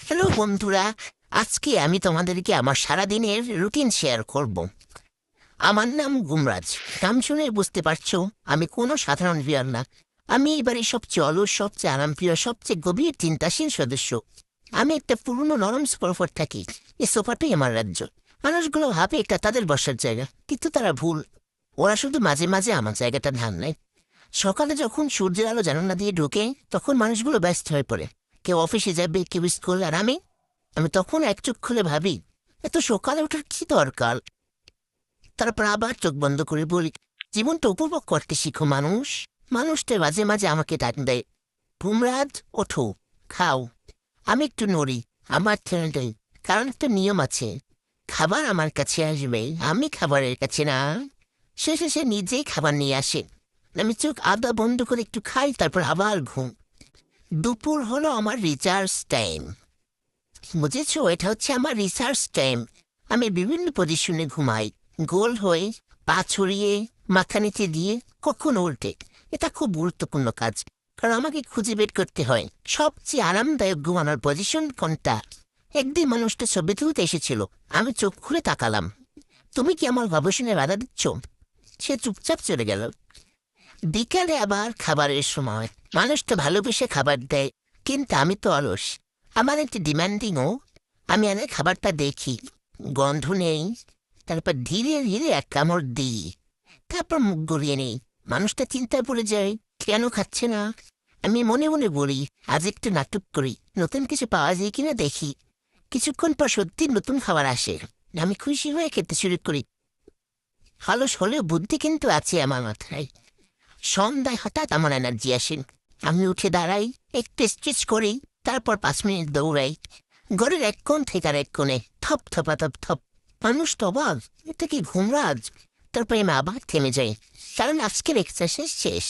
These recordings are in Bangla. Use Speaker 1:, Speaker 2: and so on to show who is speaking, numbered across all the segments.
Speaker 1: হ্যালো বন্ধুরা, আজকে আমি তোমাদেরকে আমার সারাদিনের রুটিন শেয়ার করব। আমার নাম গুমরাজ। নাম শুনে বুঝতে পারছো আমি কোনো সাধারণ বিয়ার না। আমি এবারে সবচেয়ে অলস, সবচেয়ে আরামপ্রিয়, সবচেয়ে গভীর চিন্তাশীল সদস্য। আমি একটা পুরনো নরম সোফার থাকি। এই সোফাটাই আমার রাজ্য। মানুষগুলো ভাবে এটা তাদের বসার জায়গা, কিন্তু তারা ভুল। ওরা শুধু মাঝে মাঝে আমার জায়গাটা ধার নেয়। সকালে যখন সূর্যের আলো জানালা দিয়ে ঢোকে, তখন মানুষগুলো ব্যস্ত হয়ে পড়ে। কেউ অফিসে যাবে, কেউ স্কুল, আর আমি আমি তখন এক চোখ খুলে ভাবি, এত সকালে ওঠার কি দরকার? তারপর আবার চোখ বন্ধ করে বলি, জীবনটা উপভোগ করতে শিখো মানুষ। মানুষটা মাঝে মাঝে আমাকে ডাক দেয়, ভুমরাজ ওঠো, খাও। আমি একটু নড়ি, আমার ছেড়ে দেয়। কারণ একটা নিয়ম আছে, খাবার আমার কাছে আসবে, আমি খাবারের কাছে না। শেষে সে নিজেই খাবার নিয়ে আসে। আমি চোখ আদা বন্ধ করে একটু খাই, তারপর আবার ঘুম। দুপুর হলো আমার রিচার্জ টাইম। বুঝেছো, এটা হচ্ছে আমার রিসার্চ টাইম। আমি বিভিন্ন পজিশনে ঘুমাই, গোল হয়ে, পা ছড়িয়ে, মাথা নিচে দিয়ে, কখনো উল্টে। এটা খুব গুরুত্বপূর্ণ কাজ, কারণ আমাকে খুঁজে বের করতে হয় সবচেয়ে আরামদায়ক ঘুমানোর পজিশন কোনটা। একদিন মানুষটা ছবি তুলতে এসেছিল। আমি চোখ খুলে তাকালাম। তুমি কি আমার গবেষণায় বাধা দিচ্ছ? সে চুপচাপ চলে গেল। বিকালে আবার খাবারের সময় মানুষটা ভালোবেসে খাবার দেয়, কিন্তু আমি তো অলস। আমার একটি ডিমান্ডিংও। আমি এনে খাবারটা দেখি, গন্ধ নেই, তারপর ধীরে ধীরে এক কামড় দিই, তারপর মুখ গড়িয়ে নেই। মানুষটা চিন্তায় পড়ে যায়, কেন খাচ্ছে না। আমি মনে মনে বলি, আজ একটু নাটক করি, নতুন কিছু পাওয়া যায় কিনা দেখি। কিছুক্ষণ পর সত্যি নতুন খাবার আসে। আমি খুশি হয়ে খেতে শুরু করি। অলস হলেও বুদ্ধি কিন্তু আছে আমার মাথায়। সন্ধ্যায় হঠাৎ আমার এনার্জি আসেন। আমি উঠে দাঁড়াই, একটু স্ট্রেচ করি, তারপর 5 মিনিট দৌড়াই। ঘরের এক কোণ থেকে আর এক কোণে, থপ থপা থপ থপ। মানুষ তো অবাক, এটা কি ঘুমরাজ? তারপরে আমি আবার থেমে যাই, কারণ আজকের এক্সারসাইজ শেষ।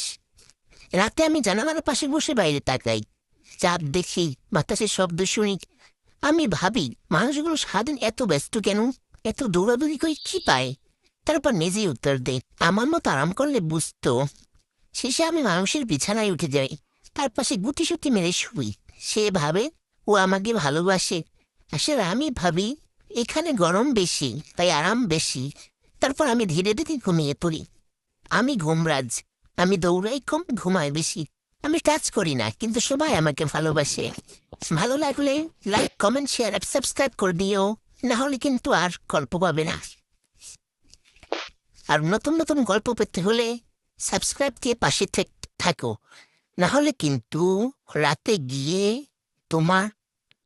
Speaker 1: রাতে আমি জানালার পাশে বসে বাইরে তাকাই, চাঁদ দেখি, বাতাসের শব্দ শুনি। আমি ভাবি, মানুষগুলো সারাদিন এত ব্যস্ত কেন, এত দৌড়াদৌড়ি করে কি পায়? তারপর নিজেই উত্তর দেয়, আমার মতো আরাম করলে বুঝতো। শেষে আমি মানুষের বিছানায় উঠে যাই, তার পাশে গুটিসুটি মেরে শুই। সে ভাবে ও আমাকে ভালোবাসে। আসলে আমি ভাবি, এখানে গরম বেশি, তাই আরাম বেশি। তারপর আমি ধীরে ধীরে ঘুমিয়ে পড়ি। আমি ঘুমরাজ। আমি দৌড়াই কম, ঘুমাই বেশি। আমি কাজ করি না, কিন্তু সবাই আমাকে ভালোবাসে। ভালো লাগলে লাইক, কমেন্ট, শেয়ার আর সাবস্ক্রাইব করে দিও। না হলে কিন্তু আর গল্প পাবে না। আর নতুন নতুন গল্প পেতে হলে সাবস্ক্রাইব দিয়ে পাশে থাকো। না হলে কিন্তু রাতে গিয়ে তোমার